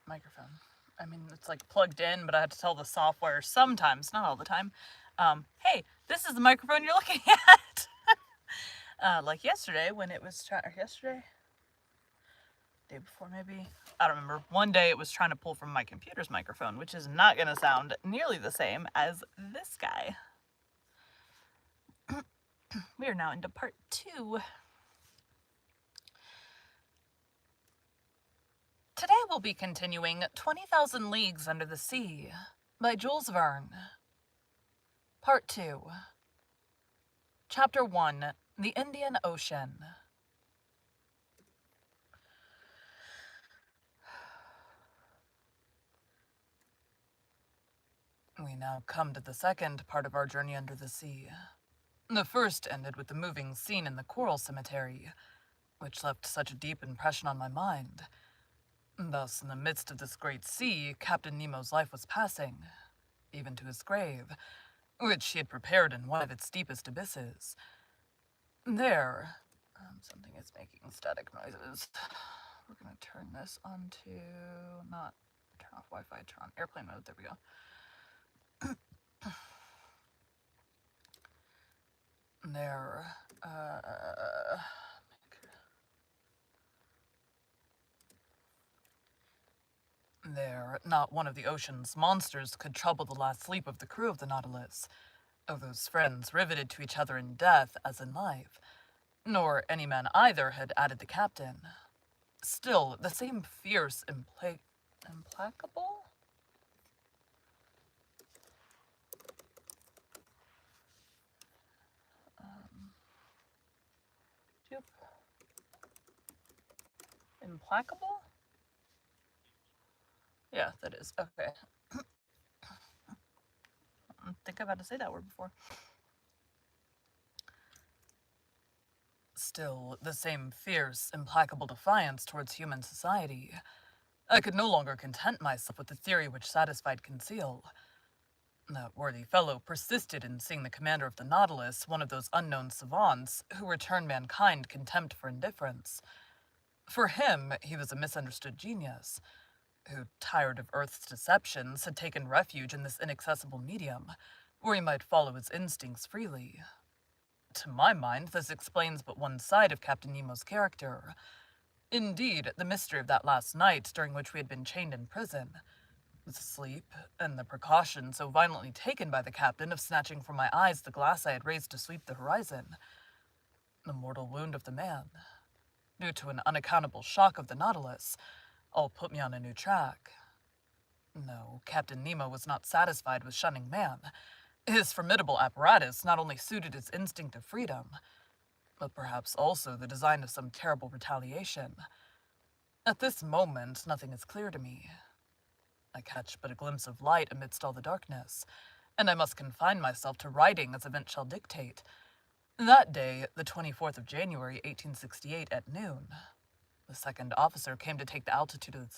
microphone. I mean, it's like plugged in, but I had to tell the software sometimes, not all the time, hey, this is the microphone you're looking at. Like yesterday when it was day before maybe, I don't remember. One day it was trying to pull from my computer's microphone, which is not going to sound nearly the same as this guy. We are now into part 2. Today we'll be continuing 20,000 Leagues Under the Sea by Jules Verne. Part 2. Chapter 1, The Indian Ocean. We now come to the second part of our journey under the sea. The first ended with the moving scene in the coral cemetery, which left such a deep impression on my mind. Thus, in the midst of this great sea, Captain Nemo's life was passing, even to his grave, which he had prepared in one of its deepest abysses. There, something is making static noises. We're going to turn this on to, not turn off Wi-Fi, turn on airplane mode, there we go. There, not one of the ocean's monsters could trouble the last sleep of the crew of the Nautilus, of those friends riveted to each other in death as in life, nor any man either had added the captain. Still, the same fierce, implacable? Implacable? Yeah, that is. Okay. I think I've had to say that word before. Still, the same fierce, implacable defiance towards human society. I could no longer content myself with the theory which satisfied Conseil. That worthy fellow persisted in seeing the commander of the Nautilus one of those unknown savants who return mankind contempt for indifference. For him, he was a misunderstood genius, who, tired of Earth's deceptions, had taken refuge in this inaccessible medium, where he might follow his instincts freely. To my mind, this explains but one side of Captain Nemo's character. Indeed, the mystery of that last night during which we had been chained in prison, the sleep, and the precaution so violently taken by the captain of snatching from my eyes the glass I had raised to sweep the horizon, the mortal wound of the man, due to an unaccountable shock of the Nautilus, all put me on a new track. No, Captain Nemo was not satisfied with shunning man. His formidable apparatus not only suited his instinct of freedom, but perhaps also the design of some terrible retaliation. At this moment, nothing is clear to me. I catch but a glimpse of light amidst all the darkness, and I must confine myself to writing as events shall dictate. That day, the 24th of January, 1868, at noon, the second officer came to take the altitude of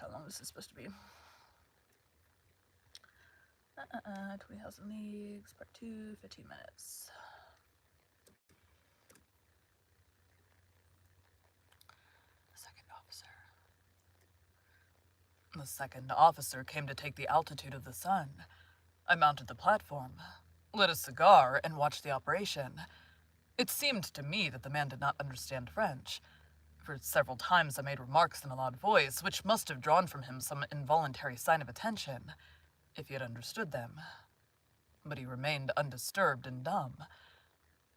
how long is this supposed to be? 20,000 Leagues, part 2, 15 minutes. The second officer came to take the altitude of the sun. I mounted the platform, lit a cigar, and watched the operation. It seemed to me that the man did not understand French. For several times I made remarks in a loud voice, which must have drawn from him some involuntary sign of attention, if he had understood them. But he remained undisturbed and dumb.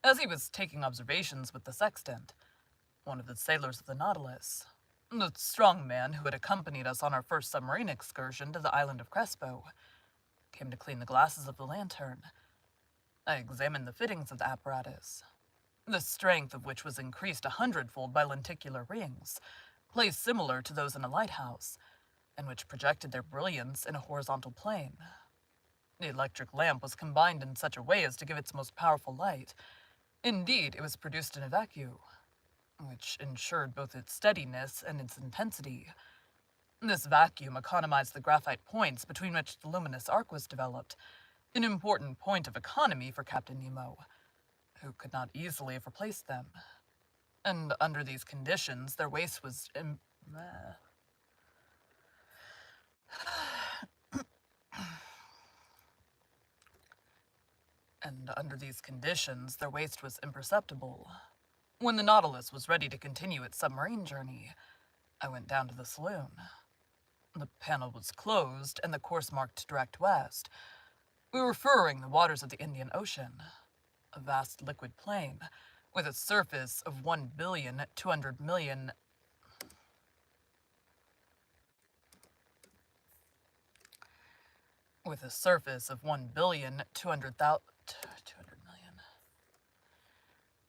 As he was taking observations with the sextant, one of the sailors of the Nautilus, the strong man who had accompanied us on our first submarine excursion to the island of Crespo, came to clean the glasses of the lantern. I examined the fittings of the apparatus, the strength of which was increased 100-fold by lenticular rings, placed similar to those in a lighthouse, and which projected their brilliance in a horizontal plane. The electric lamp was combined in such a way as to give its most powerful light. Indeed, it was produced in a vacuum, which ensured both its steadiness and its intensity. This vacuum economized the graphite points between which the luminous arc was developed, an important point of economy for Captain Nemo, who could not easily have replaced them. And under these conditions, their waste was and under these conditions, their waste was imperceptible. When the Nautilus was ready to continue its submarine journey, I went down to the saloon. The panel was closed, and the course marked direct west. We were furrowing the waters of the Indian Ocean, a vast liquid plain, with a surface of 1,200,000,000 with a surface of 1,200,000,000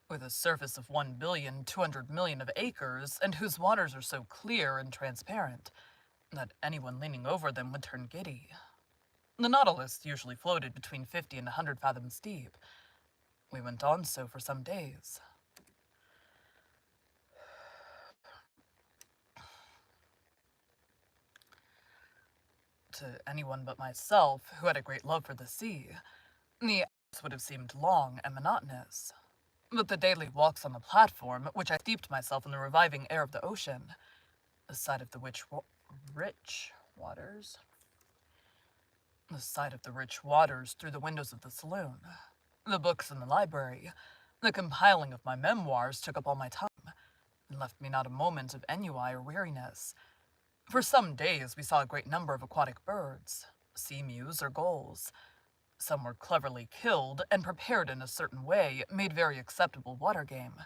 with a surface of 1,200,000,000 of acres, and whose waters are so clear and transparent that anyone leaning over them would turn giddy. The Nautilus usually floated between 50 and 100 fathoms deep. We went on so for some days. To anyone but myself, who had a great love for the sea, the hours would have seemed long and monotonous. But the daily walks on the platform, which I steeped myself in the reviving air of the ocean, the sight of the rich waters through the windows of the saloon, the books in the library, the compiling of my memoirs took up all my time, and left me not a moment of ennui or weariness. For some days we saw a great number of aquatic birds, sea mews or gulls. Some were cleverly killed, and prepared in a certain way, made very acceptable water game.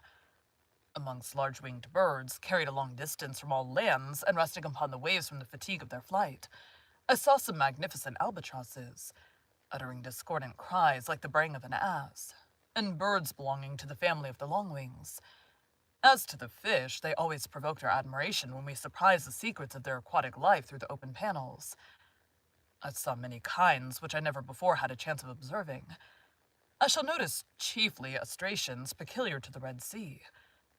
Amongst large-winged birds, carried a long distance from all lands, and resting upon the waves from the fatigue of their flight, I saw some magnificent albatrosses, uttering discordant cries like the braying of an ass, and birds belonging to the family of the longwings. As to the fish, they always provoked our admiration when we surprised the secrets of their aquatic life through the open panels. I saw many kinds which I never before had a chance of observing. I shall notice chiefly astraceans peculiar to the Red Sea,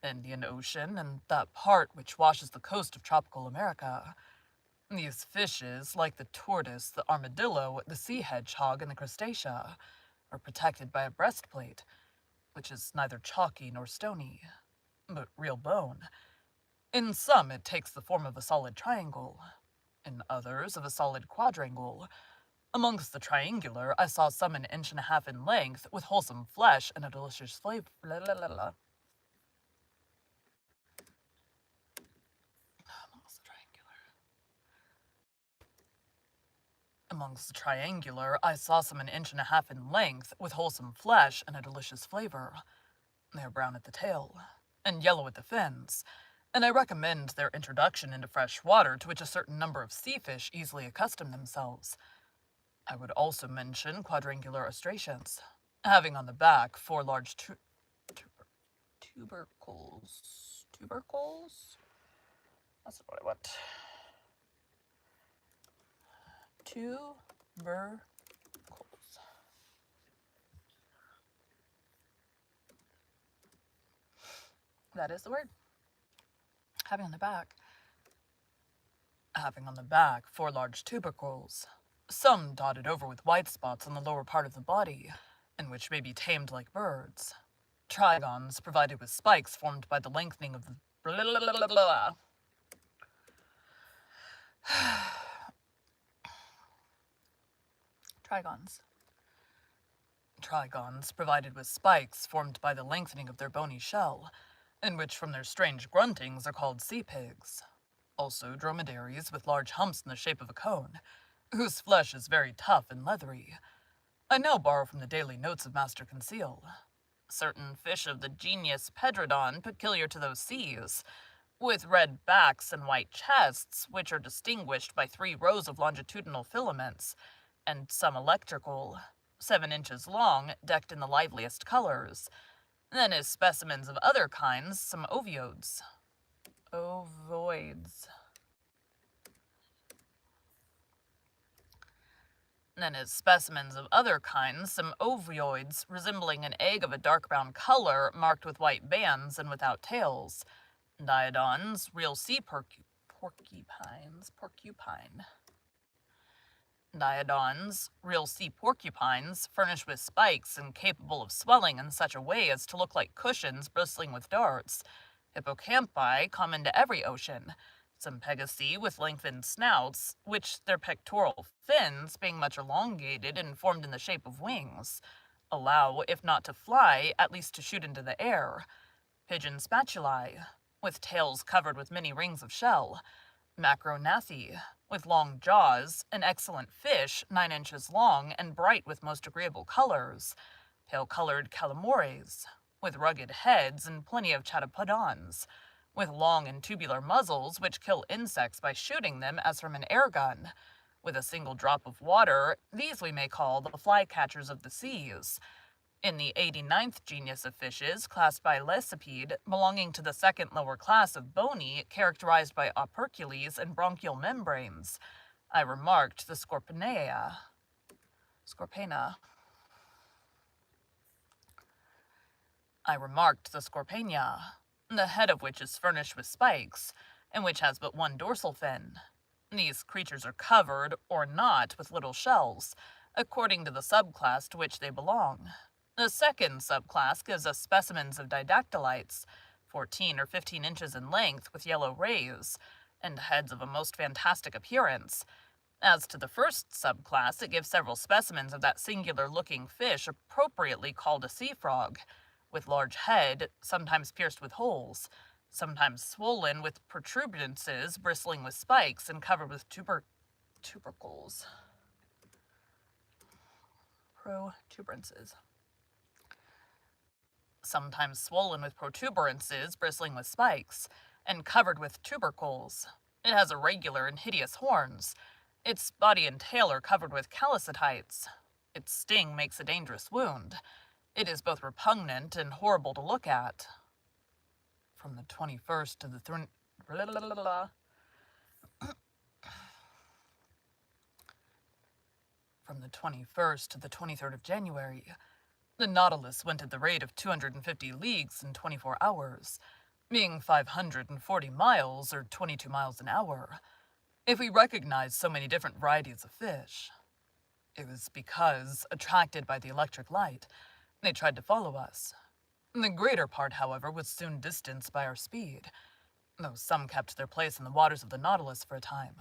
Indian Ocean, and that part which washes the coast of tropical America. These fishes, like the tortoise, the armadillo, the sea hedgehog, and the crustacea, are protected by a breastplate, which is neither chalky nor stony, but real bone. In some it takes the form of a solid triangle, in others of a solid quadrangle. Amongst the triangular, I saw some an inch and a half in length, with wholesome flesh and a delicious flavor. Amongst the triangular, I saw some an inch and a half in length, with wholesome flesh and a delicious flavor. They are brown at the tail, and yellow at the fins, and I recommend their introduction into fresh water, to which a certain number of sea fish easily accustom themselves. I would also mention quadrangular astraceans, having on the back 4 large tubercles. Tubercles? That's not what I want. Tubercles. That is the word. Having on the back 4 large tubercles, some dotted over with white spots on the lower part of the body, and which may be tamed like birds. Trigons provided with spikes formed by the lengthening of the Trigons provided with spikes formed by the lengthening of their bony shell, and which from their strange gruntings are called sea pigs. Also dromedaries with large humps in the shape of a cone, whose flesh is very tough and leathery. I now borrow from the daily notes of Master Conseil. Certain fish of the genus Pedrodon peculiar to those seas, with red backs and white chests, which are distinguished by 3 rows of longitudinal filaments, and some electrical, 7 inches long, decked in the liveliest colors. Then as specimens of other kinds, some ovoids. Then as specimens of other kinds, some ovoids resembling an egg of a dark brown color, marked with white bands and without tails. Diodons, real sea porcupines, furnished with spikes and capable of swelling in such a way as to look like cushions bristling with darts, hippocampi common to every ocean, some pegasi with lengthened snouts, which their pectoral fins, being much elongated and formed in the shape of wings, allow, if not to fly, at least to shoot into the air, pigeon spatulae, with tails covered with many rings of shell, macrognathi, with long jaws, an excellent fish 9 inches long and bright with most agreeable colors, pale-colored calamores, with rugged heads and plenty of chatopodons, with long and tubular muzzles which kill insects by shooting them as from an air gun. With a single drop of water, these we may call the flycatchers of the seas. In the 89th genus of fishes, classed by Lesipede, belonging to the second lower class of bony, characterized by opercules and bronchial membranes, I remarked the Scorpena. I remarked the Scorpenia, the head of which is furnished with spikes, and which has but one dorsal fin. These creatures are covered, or not, with little shells, according to the subclass to which they belong. The second subclass gives us specimens of didactylites, 14 or 15 inches in length, with yellow rays, and heads of a most fantastic appearance. As to the first subclass, it gives several specimens of that singular-looking fish appropriately called a sea frog, with large head, sometimes pierced with holes, sometimes swollen with protuberances, bristling with spikes, and covered with tubercles. Protuberances. Sometimes swollen with protuberances, bristling with spikes, and covered with tubercles. It has irregular and hideous horns. Its body and tail are covered with callicetites. Its sting makes a dangerous wound. It is both repugnant and horrible to look at. From the 21st to the From the 21st to the 23rd of January, the Nautilus went at the rate of 250 leagues in 24 hours, being 540 miles or 22 miles an hour. If we recognized so many different varieties of fish, it was because, attracted by the electric light, they tried to follow us. The greater part, however, was soon distanced by our speed, though some kept their place in the waters of the Nautilus for a time.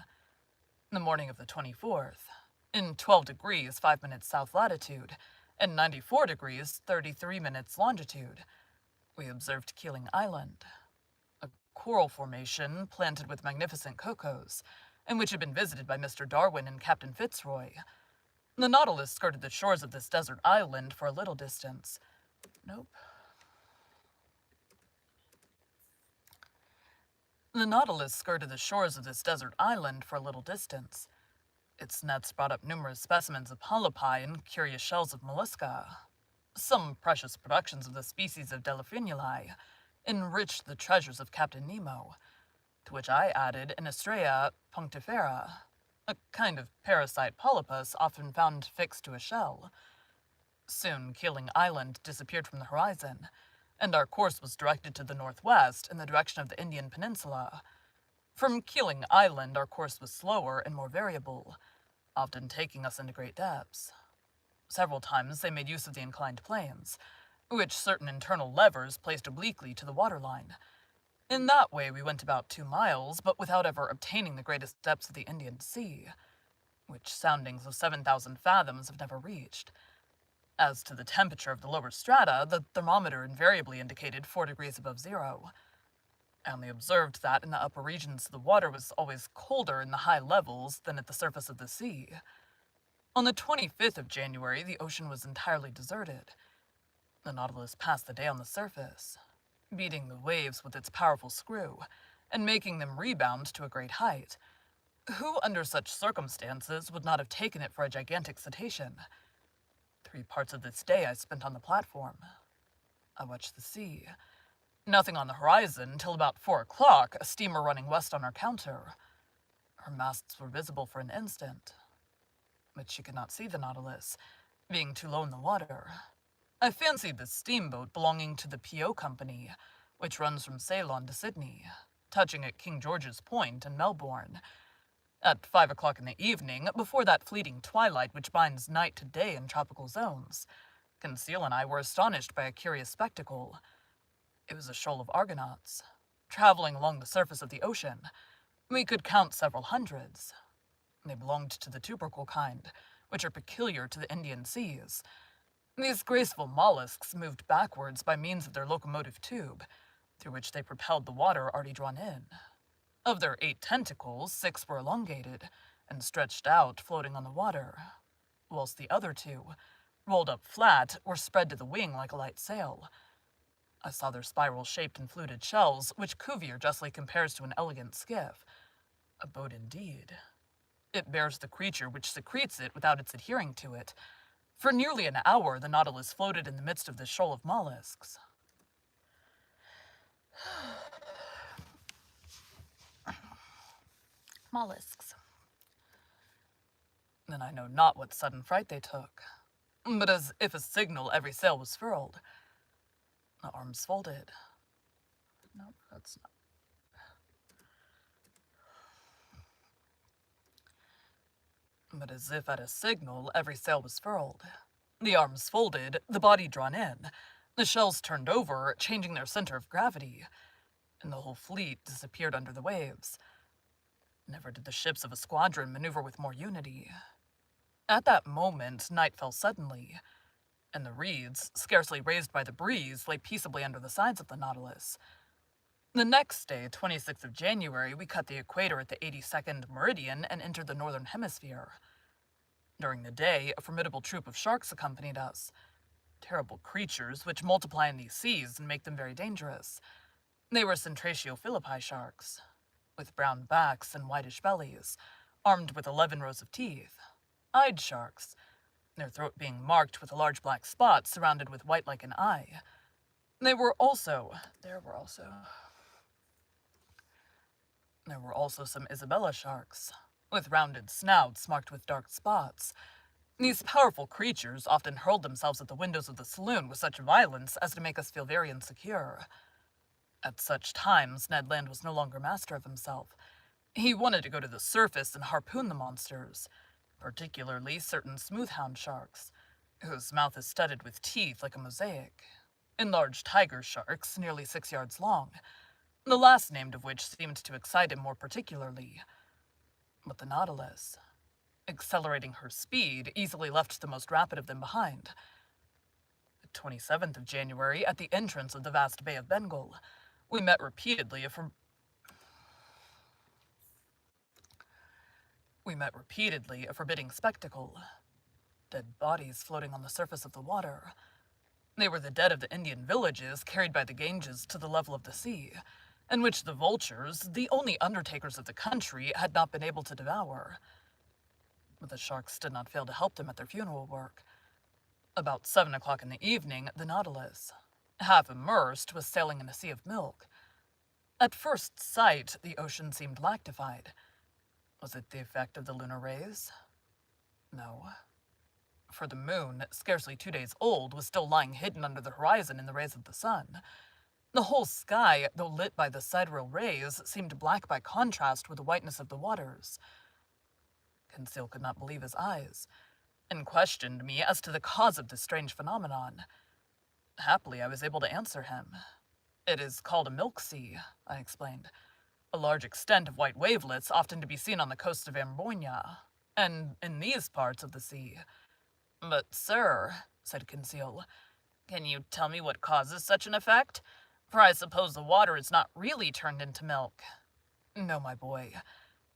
The morning of the 24th, in 12 degrees 5 minutes south latitude, and 94 degrees 33 minutes longitude, we observed Keeling Island, a coral formation planted with magnificent cocos, and which had been visited by Mr. Darwin and Captain Fitzroy. The Nautilus skirted the shores of this desert island for a little distance. The Nautilus skirted the shores of this desert island for a little distance. Its nets brought up numerous specimens of polypi and curious shells of mollusca. Some precious productions of the species of Delphinuli enriched the treasures of Captain Nemo, to which I added an Astrea punctifera, a kind of parasite polypus often found fixed to a shell. Soon Keeling Island disappeared from the horizon, and our course was directed to the northwest in the direction of the Indian Peninsula. From Keeling Island our course was slower and more variable, often taking us into great depths. Several times they made use of the inclined planes, which certain internal levers placed obliquely to the waterline. In that way we went about 2 miles, but without ever obtaining the greatest depths of the Indian Sea, which soundings of 7,000 fathoms have never reached. As to the temperature of the lower strata, the thermometer invariably indicated 4 degrees above zero. I only observed that in the upper regions the water was always colder in the high levels than at the surface of the sea. On the 25th of January, the ocean was entirely deserted. The Nautilus passed the day on the surface, beating the waves with its powerful screw, and making them rebound to a great height. Who, under such circumstances, would not have taken it for a gigantic cetacean? 3 parts of this day I spent on the platform. I watched the sea. Nothing on the horizon till about 4 o'clock, a steamer running west on our counter. Her masts were visible for an instant, but she could not see the Nautilus, being too low in the water. I fancied this steamboat belonging to the P.O. Company, which runs from Ceylon to Sydney, touching at King George's Point in Melbourne. At 5 o'clock in the evening, before that fleeting twilight which binds night to day in tropical zones, Conseil and I were astonished by a curious spectacle. It was a shoal of Argonauts, traveling along the surface of the ocean. We could count several hundreds. They belonged to the tubercle kind, which are peculiar to the Indian seas. These graceful mollusks moved backwards by means of their locomotive tube, through which they propelled the water already drawn in. Of their 8 tentacles, 6 were elongated and stretched out, floating on the water, whilst the other 2, rolled up flat, were spread to the wing like a light sail. I saw their spiral-shaped and fluted shells, which Cuvier justly compares to an elegant skiff. A boat indeed. It bears the creature which secretes it without its adhering to it. For nearly an hour, the Nautilus floated in the midst of this shoal of mollusks. Mollusks. Then I know not what sudden fright they took, but as if a signal, every sail was furled. The arms folded. No, that's not. But as if at a signal, every sail was furled. The arms folded, the body drawn in, the shells turned over, changing their center of gravity, and the whole fleet disappeared under the waves. Never did the ships of a squadron maneuver with more unity. At that moment, night fell suddenly, and the reeds, scarcely raised by the breeze, lay peaceably under the sides of the Nautilus. The next day, 26th of January, we cut the equator at the 82nd meridian and entered the northern hemisphere. During the day, a formidable troop of sharks accompanied us. Terrible creatures which multiply in these seas and make them very dangerous. They were Centratio philippi sharks, with brown backs and whitish bellies, armed with 11 rows of teeth. Eyed sharks, their throat being marked with a large black spot surrounded with white like an eye. There were also some Isabella sharks, with rounded snouts marked with dark spots. These powerful creatures often hurled themselves at the windows of the saloon with such violence as to make us feel very insecure. At such times, Ned Land was no longer master of himself. He wanted to go to the surface and harpoon the monsters, particularly certain smoothhound sharks, whose mouth is studded with teeth like a mosaic, and large tiger sharks nearly 6 yards long, the last named of which seemed to excite him more particularly. But the Nautilus, accelerating her speed, easily left the most rapid of them behind. The 27th of January, at the entrance of the vast Bay of Bengal, we met repeatedly a forbidding spectacle. Dead bodies floating on the surface of the water. They were the dead of the Indian villages carried by the Ganges to the level of the sea, and which the vultures, the only undertakers of the country, had not been able to devour. But the sharks did not fail to help them at their funeral work. About 7 o'clock in the evening, the Nautilus, half immersed, was sailing in a sea of milk. At first sight, the ocean seemed lactified. Was it the effect of the lunar rays? No. For the moon, scarcely 2 days old, was still lying hidden under the horizon in the rays of the sun. The whole sky, though lit by the sidereal rays, seemed black by contrast with the whiteness of the waters. Conseil could not believe his eyes, and questioned me as to the cause of this strange phenomenon. Happily, I was able to answer him. It is called a milk sea, I explained. A large extent of white wavelets often to be seen on the coast of Amboina, and in these parts of the sea. But, sir, said Conseil, can you tell me what causes such an effect? For I suppose the water is not really turned into milk. No, my boy,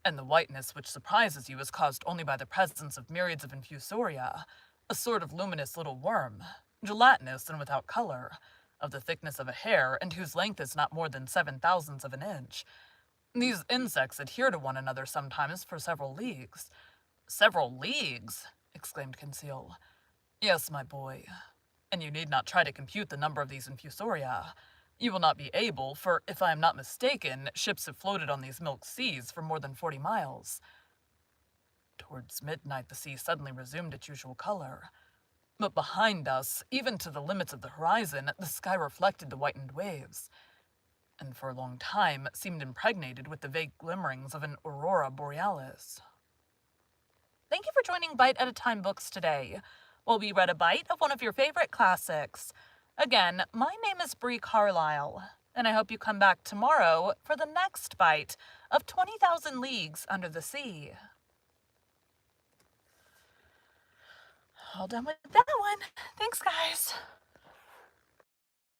and the whiteness which surprises you is caused only by the presence of myriads of infusoria, a sort of luminous little worm, gelatinous and without color, of the thickness of a hair, and whose length is not more than 7/1000 of an inch. These insects adhere to one another sometimes for several leagues. Several leagues? Exclaimed Conseil. Yes, my boy, and you need not try to compute the number of these infusoria. You will not be able, for if I am not mistaken, ships have floated on these milk seas for more than 40 miles. Towards midnight, the sea suddenly resumed its usual color. But behind us, even to the limits of the horizon, the sky reflected the whitened waves, and for a long time seemed impregnated with the vague glimmerings of an aurora borealis. Thank you for joining Bite at a Time Books today, while we read a bite of one of your favorite classics. Again, my name is Bree Carlile. And I hope you come back tomorrow for the next bite of 20,000 Leagues Under the Sea. All done with that one. Thanks, guys.